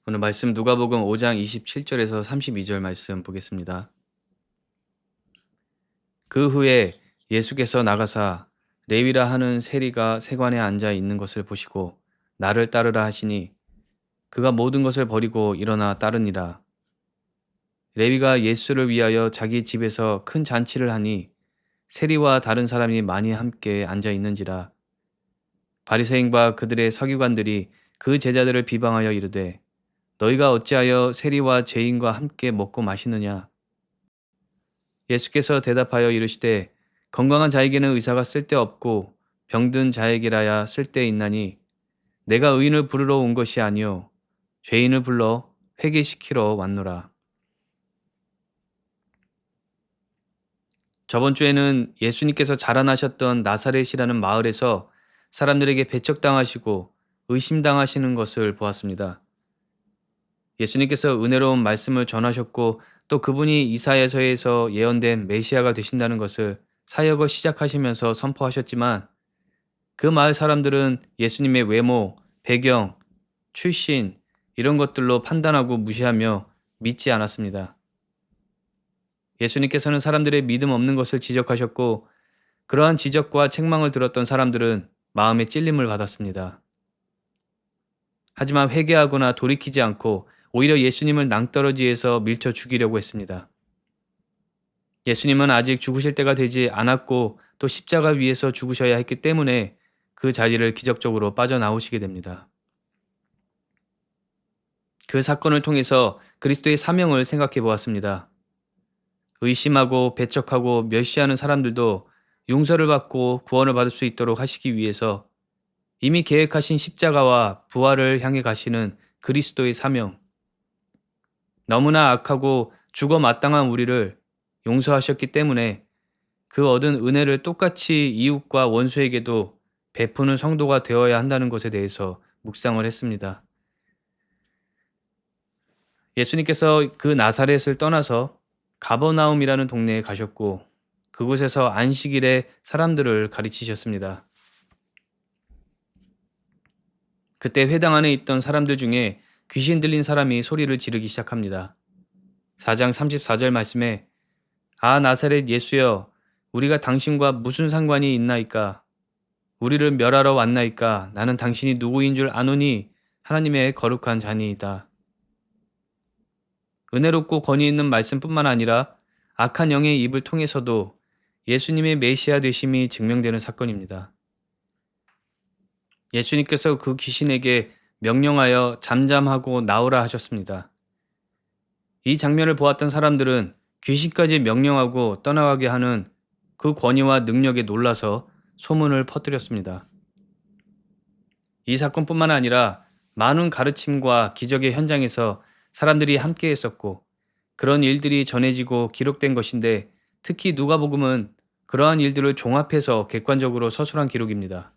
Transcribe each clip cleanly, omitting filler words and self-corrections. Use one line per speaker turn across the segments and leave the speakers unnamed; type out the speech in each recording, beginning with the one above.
오늘 말씀 누가복음 5장 27절에서 32절 말씀 보겠습니다. 그 후에 예수께서 나가사 레위라 하는 세리가 세관에 앉아 있는 것을 보시고 나를 따르라 하시니 그가 모든 것을 버리고 일어나 따르니라. 레위가 예수를 위하여 자기 집에서 큰 잔치를 하니 세리와 다른 사람이 많이 함께 앉아 있는지라. 바리새인과 그들의 서기관들이 그 제자들을 비방하여 이르되 너희가 어찌하여 세리와 죄인과 함께 먹고 마시느냐? 예수께서 대답하여 이르시되 건강한 자에게는 의사가 쓸데없고 병든 자에게라야 쓸데있나니 내가 의인을 부르러 온 것이 아니요 죄인을 불러 회개시키러 왔노라. 저번 주에는 예수님께서 자라나셨던 나사렛이라는 마을에서 사람들에게 배척당하시고 의심당하시는 것을 보았습니다. 예수님께서 은혜로운 말씀을 전하셨고 또 그분이 이사야서에서 예언된 메시아가 되신다는 것을 사역을 시작하시면서 선포하셨지만 그 마을 사람들은 예수님의 외모, 배경, 출신 이런 것들로 판단하고 무시하며 믿지 않았습니다. 예수님께서는 사람들의 믿음 없는 것을 지적하셨고 그러한 지적과 책망을 들었던 사람들은 마음의 찔림을 받았습니다. 하지만 회개하거나 돌이키지 않고 오히려 예수님을 낭떠러지에서 밀쳐 죽이려고 했습니다. 예수님은 아직 죽으실 때가 되지 않았고 또 십자가 위에서 죽으셔야 했기 때문에 그 자리를 기적적으로 빠져나오시게 됩니다. 그 사건을 통해서 그리스도의 사명을 생각해 보았습니다. 의심하고 배척하고 멸시하는 사람들도 용서를 받고 구원을 받을 수 있도록 하시기 위해서 이미 계획하신 십자가와 부활을 향해 가시는 그리스도의 사명, 너무나 악하고 죽어 마땅한 우리를 용서하셨기 때문에 그 얻은 은혜를 똑같이 이웃과 원수에게도 베푸는 성도가 되어야 한다는 것에 대해서 묵상을 했습니다. 예수님께서 그 나사렛을 떠나서 가버나움이라는 동네에 가셨고 그곳에서 안식일에 사람들을 가르치셨습니다. 그때 회당 안에 있던 사람들 중에 귀신 들린 사람이 소리를 지르기 시작합니다. 4장 34절 말씀에 아 나사렛 예수여 우리가 당신과 무슨 상관이 있나이까 우리를 멸하러 왔나이까 나는 당신이 누구인 줄 아노니 하나님의 거룩한 자니이다. 은혜롭고 권위 있는 말씀뿐만 아니라 악한 영의 입을 통해서도 예수님의 메시아 되심이 증명되는 사건입니다. 예수님께서 그 귀신에게 명령하여 잠잠하고 나오라 하셨습니다. 이 장면을 보았던 사람들은 귀신까지 명령하고 떠나가게 하는 그 권위와 능력에 놀라서 소문을 퍼뜨렸습니다. 이 사건뿐만 아니라 많은 가르침과 기적의 현장에서 사람들이 함께 했었고 그런 일들이 전해지고 기록된 것인데 특히 누가복음은 그러한 일들을 종합해서 객관적으로 서술한 기록입니다.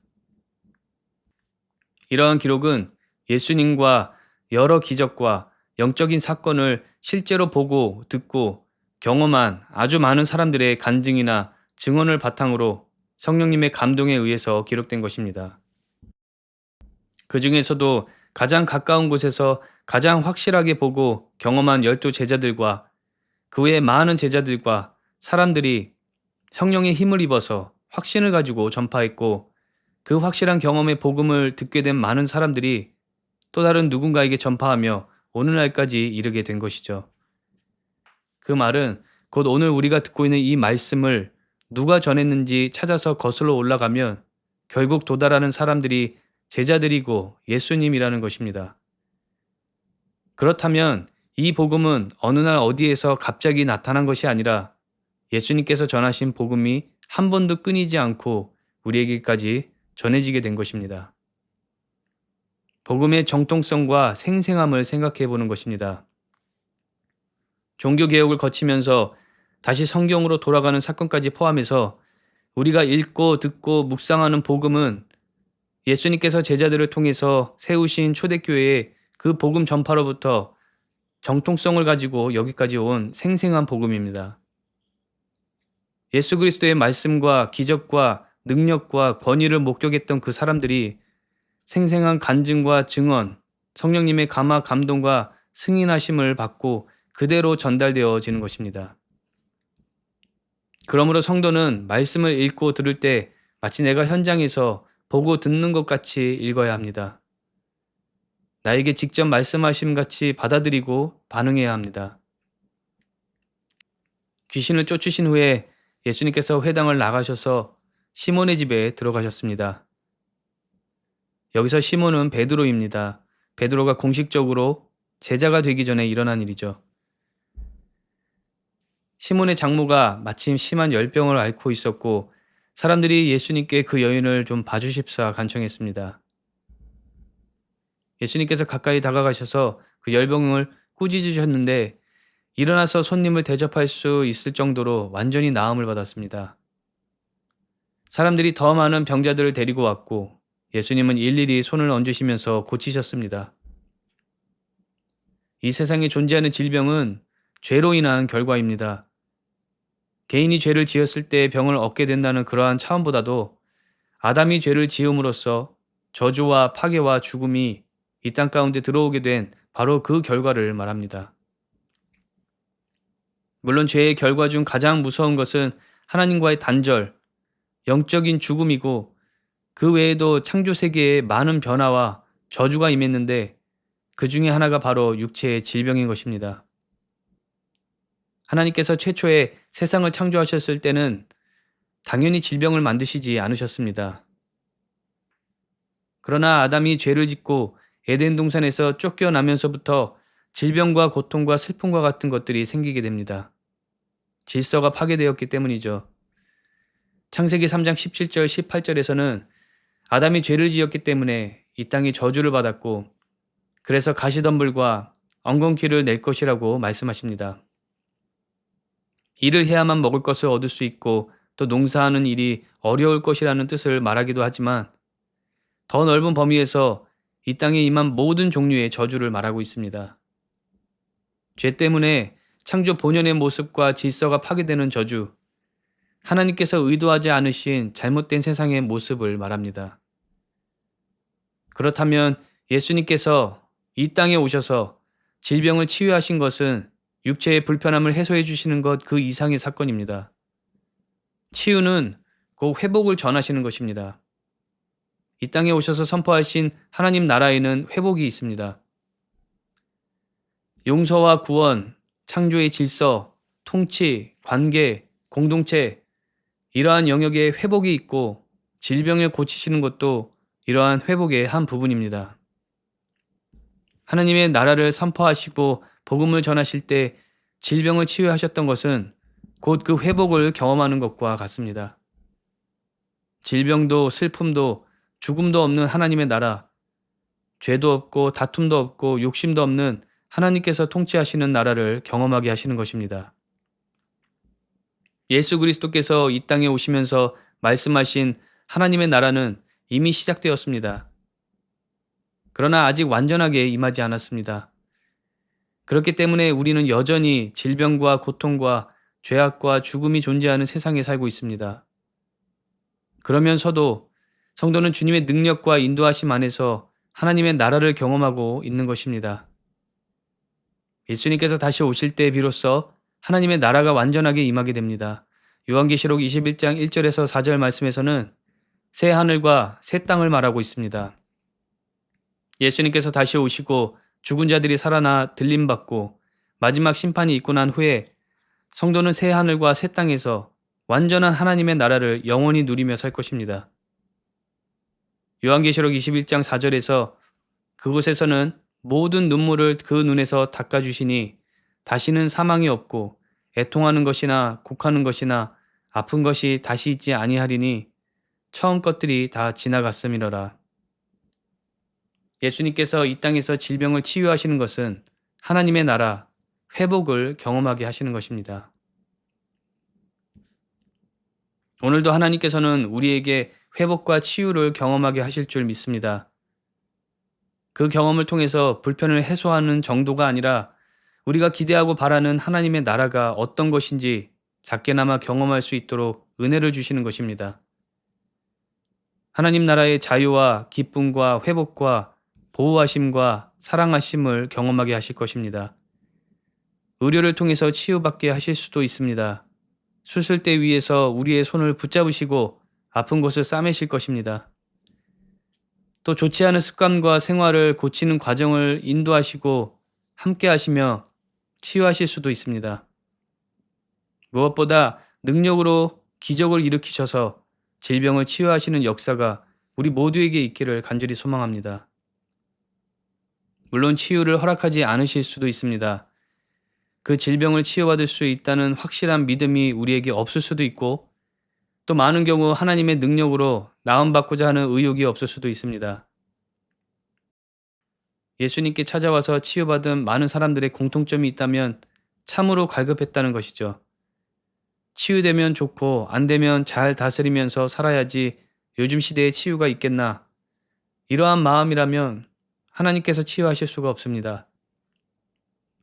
이러한 기록은 예수님과 여러 기적과 영적인 사건을 실제로 보고 듣고 경험한 아주 많은 사람들의 간증이나 증언을 바탕으로 성령님의 감동에 의해서 기록된 것입니다. 그 중에서도 가장 가까운 곳에서 가장 확실하게 보고 경험한 12 제자들과 그 외에 많은 제자들과 사람들이 성령의 힘을 입어서 확신을 가지고 전파했고 그 확실한 경험의 복음을 듣게 된 많은 사람들이 또 다른 누군가에게 전파하며 오늘날까지 이르게 된 것이죠. 그 말은 곧 오늘 우리가 듣고 있는 이 말씀을 누가 전했는지 찾아서 거슬러 올라가면 결국 도달하는 사람들이 제자들이고 예수님이라는 것입니다. 그렇다면 이 복음은 어느 날 어디에서 갑자기 나타난 것이 아니라 예수님께서 전하신 복음이 한 번도 끊이지 않고 우리에게까지 전해지게 된 것입니다. 복음의 정통성과 생생함을 생각해 보는 것입니다. 종교개혁을 거치면서 다시 성경으로 돌아가는 사건까지 포함해서 우리가 읽고 듣고 묵상하는 복음은 예수님께서 제자들을 통해서 세우신 초대교회의 그 복음 전파로부터 정통성을 가지고 여기까지 온 생생한 복음입니다. 예수 그리스도의 말씀과 기적과 능력과 권위를 목격했던 그 사람들이 생생한 간증과 증언, 성령님의 감화 감동과 승인하심을 받고 그대로 전달되어지는 것입니다. 그러므로 성도는 말씀을 읽고 들을 때 마치 내가 현장에서 보고 듣는 것 같이 읽어야 합니다. 나에게 직접 말씀하심 같이 받아들이고 반응해야 합니다. 귀신을 쫓으신 후에 예수님께서 회당을 나가셔서 시몬의 집에 들어가셨습니다. 여기서 시몬은 베드로입니다. 베드로가 공식적으로 제자가 되기 전에 일어난 일이죠. 시몬의 장모가 마침 심한 열병을 앓고 있었고 사람들이 예수님께 그 여인을 좀 봐주십사 간청했습니다. 예수님께서 가까이 다가가셔서 그 열병을 꾸짖으셨는데 일어나서 손님을 대접할 수 있을 정도로 완전히 나음을 받았습니다. 사람들이 더 많은 병자들을 데리고 왔고 예수님은 일일이 손을 얹으시면서 고치셨습니다. 이 세상에 존재하는 질병은 죄로 인한 결과입니다. 개인이 죄를 지었을 때 병을 얻게 된다는 그러한 차원보다도 아담이 죄를 지음으로써 저주와 파괴와 죽음이 이 땅 가운데 들어오게 된 바로 그 결과를 말합니다. 물론 죄의 결과 중 가장 무서운 것은 하나님과의 단절, 영적인 죽음이고 그 외에도 창조 세계에 많은 변화와 저주가 임했는데 그 중에 하나가 바로 육체의 질병인 것입니다. 하나님께서 최초에 세상을 창조하셨을 때는 당연히 질병을 만드시지 않으셨습니다. 그러나 아담이 죄를 짓고 에덴 동산에서 쫓겨나면서부터 질병과 고통과 슬픔과 같은 것들이 생기게 됩니다. 질서가 파괴되었기 때문이죠. 창세기 3장 17절 18절에서는 아담이 죄를 지었기 때문에 이 땅이 저주를 받았고 그래서 가시덤불과 엉겅퀴를 낼 것이라고 말씀하십니다. 일을 해야만 먹을 것을 얻을 수 있고 또 농사하는 일이 어려울 것이라는 뜻을 말하기도 하지만 더 넓은 범위에서 이 땅에 임한 모든 종류의 저주를 말하고 있습니다. 죄 때문에 창조 본연의 모습과 질서가 파괴되는 저주, 하나님께서 의도하지 않으신 잘못된 세상의 모습을 말합니다. 그렇다면 예수님께서 이 땅에 오셔서 질병을 치유하신 것은 육체의 불편함을 해소해 주시는 것 그 이상의 사건입니다. 치유는 곧 회복을 전하시는 것입니다. 이 땅에 오셔서 선포하신 하나님 나라에는 회복이 있습니다. 용서와 구원, 창조의 질서, 통치, 관계, 공동체, 이러한 영역에 회복이 있고 질병을 고치시는 것도 이러한 회복의 한 부분입니다. 하나님의 나라를 선포하시고 복음을 전하실 때 질병을 치유하셨던 것은 곧 그 회복을 경험하는 것과 같습니다. 질병도 슬픔도 죽음도 없는 하나님의 나라, 죄도 없고 다툼도 없고 욕심도 없는 하나님께서 통치하시는 나라를 경험하게 하시는 것입니다. 예수 그리스도께서 이 땅에 오시면서 말씀하신 하나님의 나라는 이미 시작되었습니다. 그러나 아직 완전하게 임하지 않았습니다. 그렇기 때문에 우리는 여전히 질병과 고통과 죄악과 죽음이 존재하는 세상에 살고 있습니다. 그러면서도 성도는 주님의 능력과 인도하심 안에서 하나님의 나라를 경험하고 있는 것입니다. 예수님께서 다시 오실 때 비로소 하나님의 나라가 완전하게 임하게 됩니다. 요한계시록 21장 1절에서 4절 말씀에서는 새 하늘과 새 땅을 말하고 있습니다. 예수님께서 다시 오시고 죽은 자들이 살아나 들림받고 마지막 심판이 있고 난 후에 성도는 새 하늘과 새 땅에서 완전한 하나님의 나라를 영원히 누리며 살 것입니다. 요한계시록 21장 4절에서 그곳에서는 모든 눈물을 그 눈에서 닦아주시니 다시는 사망이 없고 애통하는 것이나 곡하는 것이나 아픈 것이 다시 있지 아니하리니 처음 것들이 다 지나갔음이러라. 예수님께서 이 땅에서 질병을 치유하시는 것은 하나님의 나라, 회복을 경험하게 하시는 것입니다. 오늘도 하나님께서는 우리에게 회복과 치유를 경험하게 하실 줄 믿습니다. 그 경험을 통해서 불편을 해소하는 정도가 아니라 우리가 기대하고 바라는 하나님의 나라가 어떤 것인지 작게나마 경험할 수 있도록 은혜를 주시는 것입니다. 하나님 나라의 자유와 기쁨과 회복과 보호하심과 사랑하심을 경험하게 하실 것입니다. 의료를 통해서 치유받게 하실 수도 있습니다. 수술대 위에서 우리의 손을 붙잡으시고 아픈 곳을 싸매실 것입니다. 또 좋지 않은 습관과 생활을 고치는 과정을 인도하시고 함께 하시며 치유하실 수도 있습니다. 무엇보다 능력으로 기적을 일으키셔서 질병을 치유하시는 역사가 우리 모두에게 있기를 간절히 소망합니다. 물론 치유를 허락하지 않으실 수도 있습니다. 그 질병을 치유받을 수 있다는 확실한 믿음이 우리에게 없을 수도 있고, 또 많은 경우 하나님의 능력으로 나음받고자 하는 의욕이 없을 수도 있습니다. 예수님께 찾아와서 치유받은 많은 사람들의 공통점이 있다면 참으로 갈급했다는 것이죠. 치유되면 좋고 안 되면 잘 다스리면서 살아야지 요즘 시대에 치유가 있겠나. 이러한 마음이라면 하나님께서 치유하실 수가 없습니다.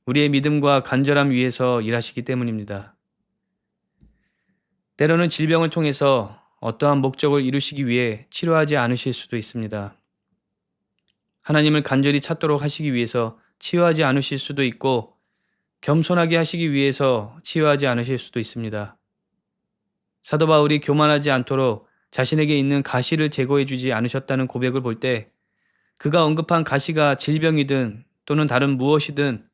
우리의 믿음과 간절함 위에서 일하시기 때문입니다. 때로는 질병을 통해서 어떠한 목적을 이루시기 위해 치료하지 않으실 수도 있습니다. 하나님을 간절히 찾도록 하시기 위해서 치유하지 않으실 수도 있고, 겸손하게 하시기 위해서 치유하지 않으실 수도 있습니다. 사도 바울이 교만하지 않도록 자신에게 있는 가시를 제거해 주지 않으셨다는 고백을 볼 때, 그가 언급한 가시가 질병이든 또는 다른 무엇이든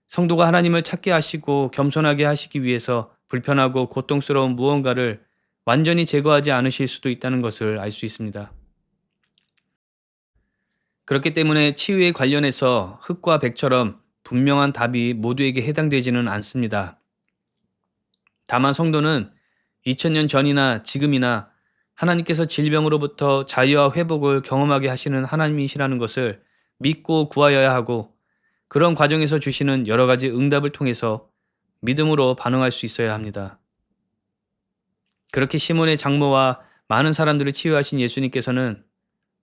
성도가 하나님을 찾게 하시고 겸손하게 하시기 위해서 불편하고 고통스러운 무언가를 완전히 제거하지 않으실 수도 있다는 것을 알 수 있습니다. 그렇기 때문에 치유에 관련해서 흙과 백처럼 분명한 답이 모두에게 해당되지는 않습니다. 다만 성도는 2000년 전이나 지금이나 하나님께서 질병으로부터 자유와 회복을 경험하게 하시는 하나님이시라는 것을 믿고 구하여야 하고, 그런 과정에서 주시는 여러 가지 응답을 통해서 믿음으로 반응할 수 있어야 합니다. 그렇게 시몬의 장모와 많은 사람들을 치유하신 예수님께서는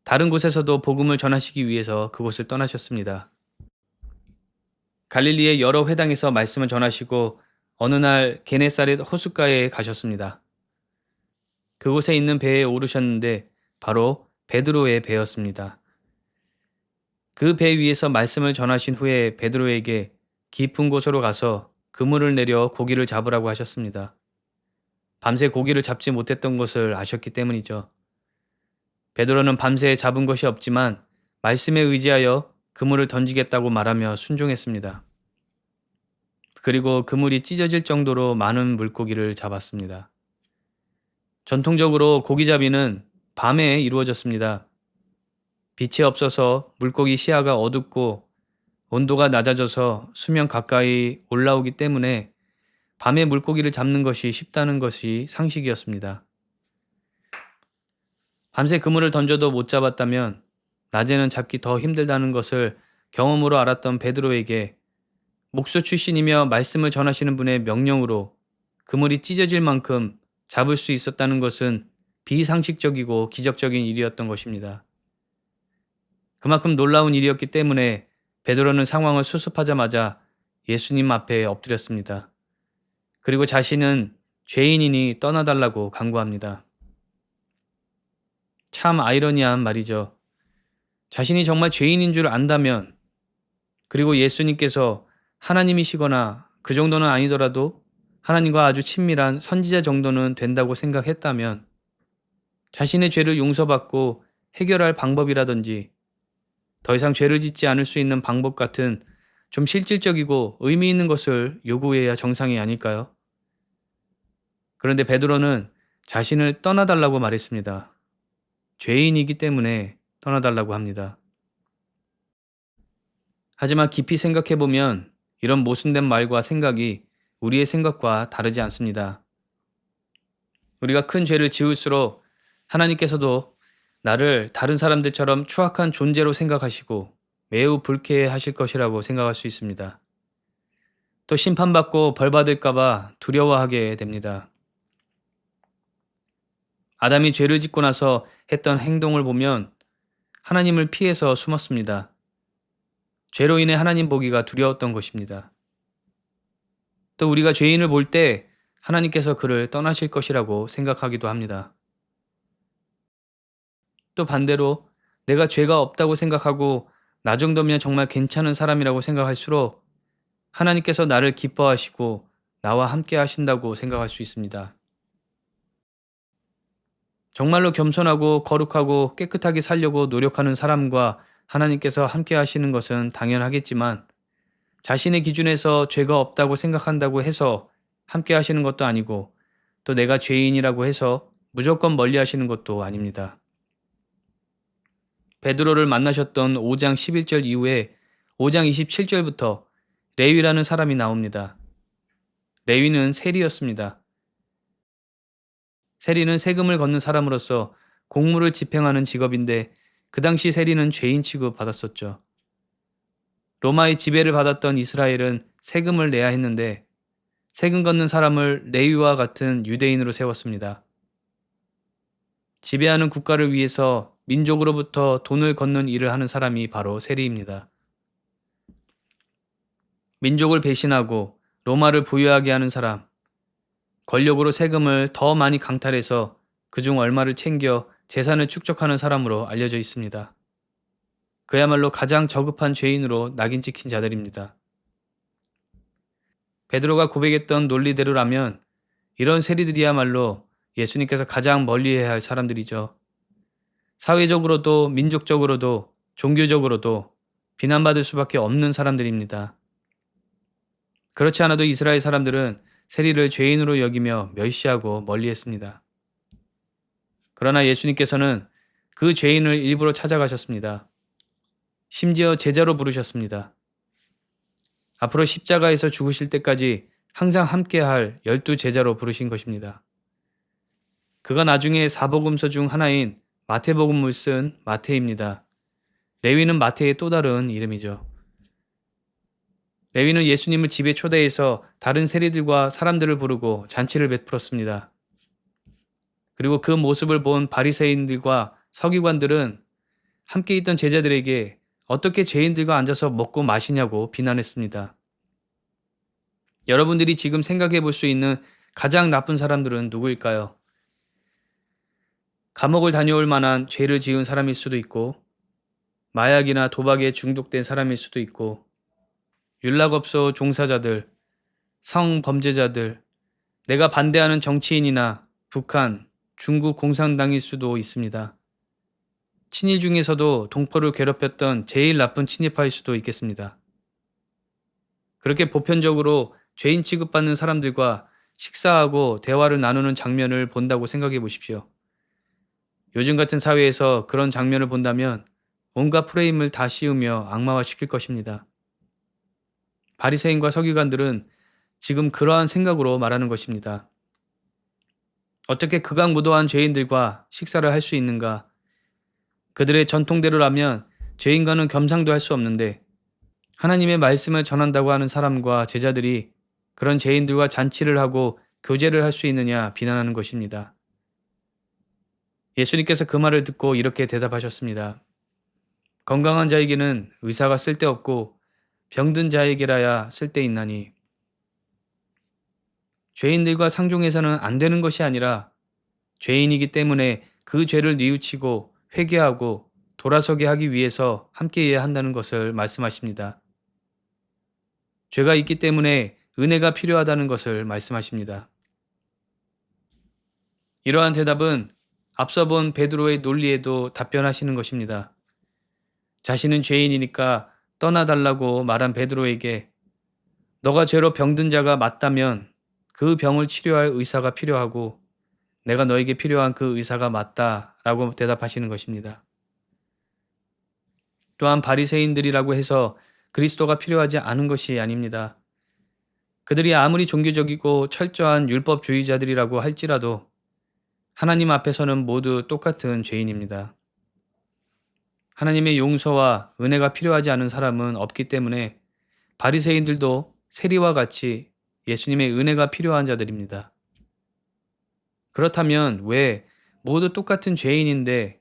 다른 곳에서도 복음을 전하시기 위해서 그곳을 떠나셨습니다. 갈릴리의 여러 회당에서 말씀을 전하시고 어느 날 게네사렛 호숫가에 가셨습니다. 그곳에 있는 배에 오르셨는데 바로 베드로의 배였습니다. 그 배 위에서 말씀을 전하신 후에 베드로에게 깊은 곳으로 가서 그물을 내려 고기를 잡으라고 하셨습니다. 밤새 고기를 잡지 못했던 것을 아셨기 때문이죠. 베드로는 밤새 잡은 것이 없지만 말씀에 의지하여 그물을 던지겠다고 말하며 순종했습니다. 그리고 그물이 찢어질 정도로 많은 물고기를 잡았습니다. 전통적으로 고기잡이는 밤에 이루어졌습니다. 빛이 없어서 물고기 시야가 어둡고 온도가 낮아져서 수면 가까이 올라오기 때문에 밤에 물고기를 잡는 것이 쉽다는 것이 상식이었습니다. 밤새 그물을 던져도 못 잡았다면 낮에는 잡기 더 힘들다는 것을 경험으로 알았던 베드로에게 목수 출신이며 말씀을 전하시는 분의 명령으로 그물이 찢어질 만큼 잡을 수 있었다는 것은 비상식적이고 기적적인 일이었던 것입니다. 그만큼 놀라운 일이었기 때문에 베드로는 상황을 수습하자마자 예수님 앞에 엎드렸습니다. 그리고 자신은 죄인이니 떠나달라고 간구합니다. 참 아이러니한 말이죠. 자신이 정말 죄인인 줄 안다면, 그리고 예수님께서 하나님이시거나 그 정도는 아니더라도 하나님과 아주 친밀한 선지자 정도는 된다고 생각했다면, 자신의 죄를 용서받고 해결할 방법이라든지 더 이상 죄를 짓지 않을 수 있는 방법 같은 좀 실질적이고 의미 있는 것을 요구해야 정상이 아닐까요? 그런데 베드로는 자신을 떠나달라고 말했습니다. 죄인이기 때문에 떠나달라고 합니다. 하지만 깊이 생각해보면 이런 모순된 말과 생각이 우리의 생각과 다르지 않습니다. 우리가 큰 죄를 지을수록 하나님께서도 나를 다른 사람들처럼 추악한 존재로 생각하시고 매우 불쾌해 하실 것이라고 생각할 수 있습니다. 또 심판받고 벌받을까봐 두려워하게 됩니다. 아담이 죄를 짓고 나서 했던 행동을 보면 하나님을 피해서 숨었습니다. 죄로 인해 하나님 보기가 두려웠던 것입니다. 또 우리가 죄인을 볼 때 하나님께서 그를 떠나실 것이라고 생각하기도 합니다. 또 반대로 내가 죄가 없다고 생각하고 나 정도면 정말 괜찮은 사람이라고 생각할수록 하나님께서 나를 기뻐하시고 나와 함께 하신다고 생각할 수 있습니다. 정말로 겸손하고 거룩하고 깨끗하게 살려고 노력하는 사람과 하나님께서 함께 하시는 것은 당연하겠지만 자신의 기준에서 죄가 없다고 생각한다고 해서 함께 하시는 것도 아니고 또 내가 죄인이라고 해서 무조건 멀리 하시는 것도 아닙니다. 베드로를 만나셨던 5장 11절 이후에 5장 27절부터 레위라는 사람이 나옵니다. 레위는 세리였습니다. 세리는 세금을 걷는 사람으로서 공무를 집행하는 직업인데 그 당시 세리는 죄인 취급받았었죠. 로마의 지배를 받았던 이스라엘은 세금을 내야 했는데 세금 걷는 사람을 레위와 같은 유대인으로 세웠습니다. 지배하는 국가를 위해서 민족으로부터 돈을 걷는 일을 하는 사람이 바로 세리입니다. 민족을 배신하고 로마를 부유하게 하는 사람, 권력으로 세금을 더 많이 강탈해서 그중 얼마를 챙겨 재산을 축적하는 사람으로 알려져 있습니다. 그야말로 가장 저급한 죄인으로 낙인 찍힌 자들입니다. 베드로가 고백했던 논리대로라면 이런 세리들이야말로 예수님께서 가장 멀리해야 할 사람들이죠. 사회적으로도 민족적으로도 종교적으로도 비난받을 수밖에 없는 사람들입니다. 그렇지 않아도 이스라엘 사람들은 세리를 죄인으로 여기며 멸시하고 멀리했습니다. 그러나 예수님께서는 그 죄인을 일부러 찾아가셨습니다. 심지어 제자로 부르셨습니다. 앞으로 십자가에서 죽으실 때까지 항상 함께할 12제자로 부르신 것입니다. 그가 나중에 사복음서 중 하나인 마태복음을 쓴 마태입니다. 레위는 마태의 또 다른 이름이죠. 레위는 예수님을 집에 초대해서 다른 세리들과 사람들을 부르고 잔치를 베풀었습니다. 그리고 그 모습을 본 바리새인들과 서기관들은 함께 있던 제자들에게 어떻게 죄인들과 앉아서 먹고 마시냐고 비난했습니다. 여러분들이 지금 생각해 볼 수 있는 가장 나쁜 사람들은 누구일까요? 감옥을 다녀올 만한 죄를 지은 사람일 수도 있고, 마약이나 도박에 중독된 사람일 수도 있고, 윤락업소 종사자들, 성범죄자들, 내가 반대하는 정치인이나 북한, 중국 공산당일 수도 있습니다. 친일 중에서도 동포를 괴롭혔던 제일 나쁜 친일파일 수도 있겠습니다. 그렇게 보편적으로 죄인 취급받는 사람들과 식사하고 대화를 나누는 장면을 본다고 생각해 보십시오. 요즘 같은 사회에서 그런 장면을 본다면 온갖 프레임을 다 씌우며 악마화시킬 것입니다. 바리새인과 서기관들은 지금 그러한 생각으로 말하는 것입니다. 어떻게 극악무도한 죄인들과 식사를 할 수 있는가? 그들의 전통대로라면 죄인과는 겸상도 할 수 없는데 하나님의 말씀을 전한다고 하는 사람과 제자들이 그런 죄인들과 잔치를 하고 교제를 할 수 있느냐 비난하는 것입니다. 예수님께서 그 말을 듣고 이렇게 대답하셨습니다. 건강한 자에게는 의사가 쓸데없고 병든 자에게라야 쓸데있나니. 죄인들과 상종해서는 안 되는 것이 아니라 죄인이기 때문에 그 죄를 뉘우치고 회개하고 돌아서게 하기 위해서 함께해야 한다는 것을 말씀하십니다. 죄가 있기 때문에 은혜가 필요하다는 것을 말씀하십니다. 이러한 대답은 앞서 본 베드로의 논리에도 답변하시는 것입니다. 자신은 죄인이니까 떠나달라고 말한 베드로에게 너가 죄로 병든 자가 맞다면 그 병을 치료할 의사가 필요하고 내가 너에게 필요한 그 의사가 맞다라고 대답하시는 것입니다. 또한 바리새인들이라고 해서 그리스도가 필요하지 않은 것이 아닙니다. 그들이 아무리 종교적이고 철저한 율법주의자들이라고 할지라도 하나님 앞에서는 모두 똑같은 죄인입니다. 하나님의 용서와 은혜가 필요하지 않은 사람은 없기 때문에 바리새인들도 세리와 같이 예수님의 은혜가 필요한 자들입니다. 그렇다면 왜 모두 똑같은 죄인인데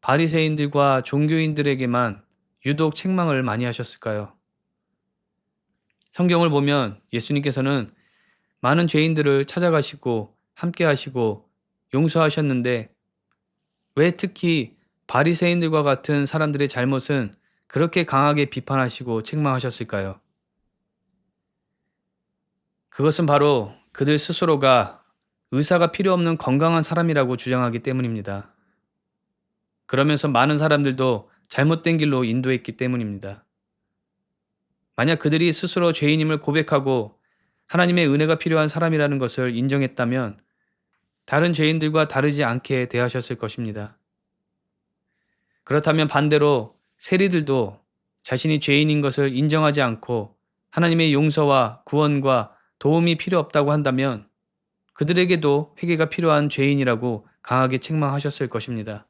바리새인들과 종교인들에게만 유독 책망을 많이 하셨을까요? 성경을 보면 예수님께서는 많은 죄인들을 찾아가시고 함께 하시고 용서하셨는데 왜 특히 바리새인들과 같은 사람들의 잘못은 그렇게 강하게 비판하시고 책망하셨을까요? 그것은 바로 그들 스스로가 의사가 필요 없는 건강한 사람이라고 주장하기 때문입니다. 그러면서 많은 사람들도 잘못된 길로 인도했기 때문입니다. 만약 그들이 스스로 죄인임을 고백하고 하나님의 은혜가 필요한 사람이라는 것을 인정했다면 다른 죄인들과 다르지 않게 대하셨을 것입니다. 그렇다면 반대로 세리들도 자신이 죄인인 것을 인정하지 않고 하나님의 용서와 구원과 도움이 필요 없다고 한다면 그들에게도 회개가 필요한 죄인이라고 강하게 책망하셨을 것입니다.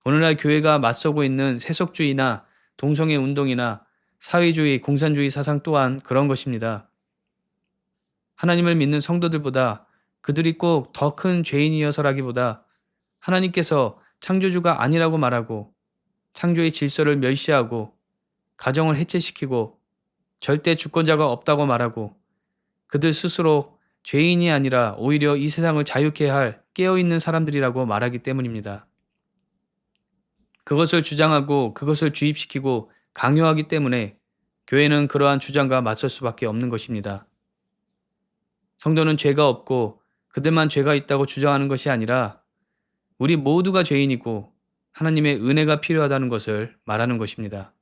오늘날 교회가 맞서고 있는 세속주의나 동성애 운동이나 사회주의, 공산주의 사상 또한 그런 것입니다. 하나님을 믿는 성도들보다 그들이 꼭 더 큰 죄인이어서라기보다 하나님께서 창조주가 아니라고 말하고 창조의 질서를 멸시하고 가정을 해체시키고 절대 주권자가 없다고 말하고 그들 스스로 죄인이 아니라 오히려 이 세상을 자유케 할 깨어있는 사람들이라고 말하기 때문입니다. 그것을 주장하고 그것을 주입시키고 강요하기 때문에 교회는 그러한 주장과 맞설 수밖에 없는 것입니다. 성도는 죄가 없고 그들만 죄가 있다고 주장하는 것이 아니라 우리 모두가 죄인이고 하나님의 은혜가 필요하다는 것을 말하는 것입니다.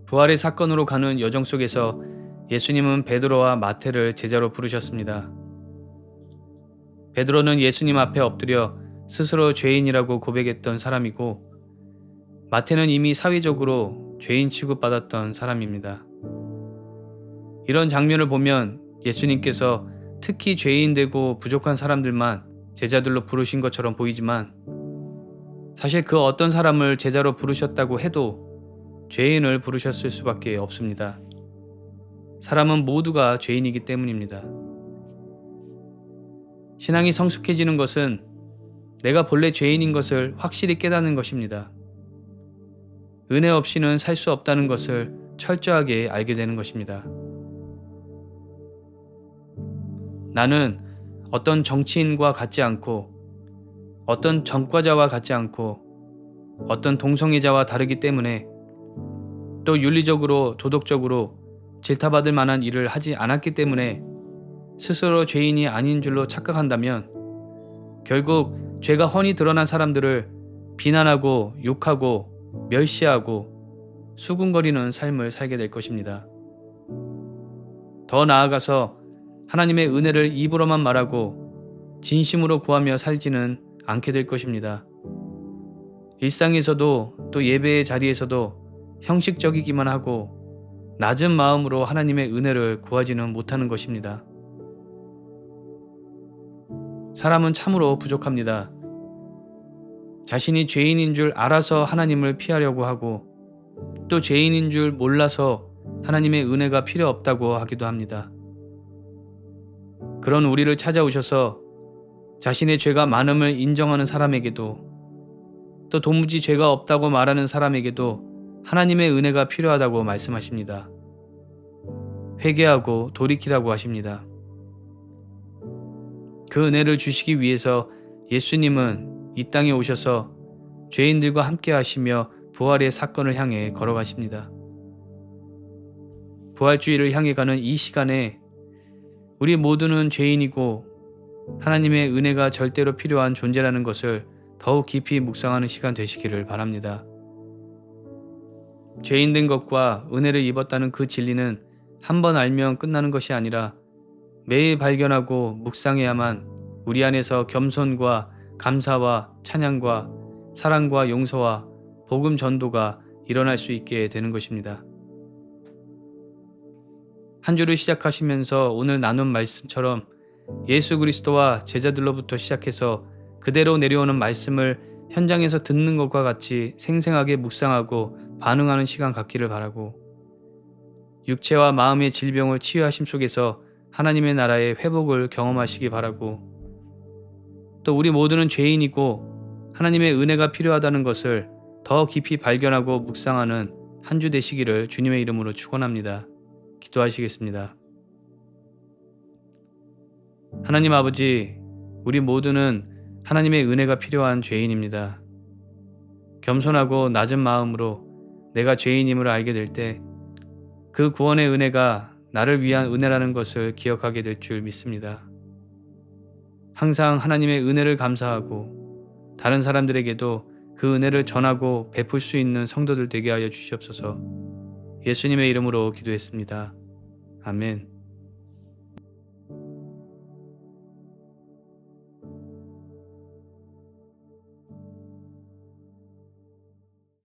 부활의 사건으로 가는 여정 속에서 예수님은 베드로와 마태를 제자로 부르셨습니다. 베드로는 예수님 앞에 엎드려 스스로 죄인이라고 고백했던 사람이고 마태는 이미 사회적으로 죄인 취급받았던 사람입니다. 이런 장면을 보면 예수님께서 특히 죄인되고 부족한 사람들만 제자들로 부르신 것처럼 보이지만 사실 그 어떤 사람을 제자로 부르셨다고 해도 죄인을 부르셨을 수밖에 없습니다. 사람은 모두가 죄인이기 때문입니다. 신앙이 성숙해지는 것은 내가 본래 죄인인 것을 확실히 깨닫는 것입니다. 은혜 없이는 살 수 없다는 것을 철저하게 알게 되는 것입니다. 나는 어떤 정치인과 같지 않고 어떤 전과자와 같지 않고 어떤 동성애자와 다르기 때문에 또 윤리적으로 도덕적으로 질타받을 만한 일을 하지 않았기 때문에 스스로 죄인이 아닌 줄로 착각한다면 결국 죄가 훤히 드러난 사람들을 비난하고 욕하고 멸시하고 수군거리는 삶을 살게 될 것입니다. 더 나아가서 하나님의 은혜를 입으로만 말하고 진심으로 구하며 살지는 않게 될 것입니다. 일상에서도 또 예배의 자리에서도 형식적이기만 하고 낮은 마음으로 하나님의 은혜를 구하지는 못하는 것입니다. 사람은 참으로 부족합니다. 자신이 죄인인 줄 알아서 하나님을 피하려고 하고 또 죄인인 줄 몰라서 하나님의 은혜가 필요 없다고 하기도 합니다. 그런 우리를 찾아오셔서 자신의 죄가 많음을 인정하는 사람에게도 또 도무지 죄가 없다고 말하는 사람에게도 하나님의 은혜가 필요하다고 말씀하십니다. 회개하고 돌이키라고 하십니다. 그 은혜를 주시기 위해서 예수님은 이 땅에 오셔서 죄인들과 함께 하시며 부활의 사건을 향해 걸어가십니다. 부활주의를 향해 가는 이 시간에 우리 모두는 죄인이고 하나님의 은혜가 절대로 필요한 존재라는 것을 더욱 깊이 묵상하는 시간 되시기를 바랍니다. 죄인된 것과 은혜를 입었다는 그 진리는 한 번 알면 끝나는 것이 아니라 매일 발견하고 묵상해야만 우리 안에서 겸손과 감사와 찬양과 사랑과 용서와 복음 전도가 일어날 수 있게 되는 것입니다. 한 주를 시작하시면서 오늘 나눈 말씀처럼 예수 그리스도와 제자들로부터 시작해서 그대로 내려오는 말씀을 현장에서 듣는 것과 같이 생생하게 묵상하고 반응하는 시간 갖기를 바라고 육체와 마음의 질병을 치유하심 속에서 하나님의 나라의 회복을 경험하시기 바라고 또 우리 모두는 죄인이고 하나님의 은혜가 필요하다는 것을 더 깊이 발견하고 묵상하는 한 주 되시기를 주님의 이름으로 축원합니다. 기도하시겠습니다. 하나님 아버지, 우리 모두는 하나님의 은혜가 필요한 죄인입니다. 겸손하고 낮은 마음으로 내가 죄인임을 알게 될 때 그 구원의 은혜가 나를 위한 은혜라는 것을 기억하게 될 줄 믿습니다. 항상 하나님의 은혜를 감사하고 다른 사람들에게도 그 은혜를 전하고 베풀 수 있는 성도들 되게 하여 주시옵소서. 예수님의 이름으로 기도했습니다. 아멘.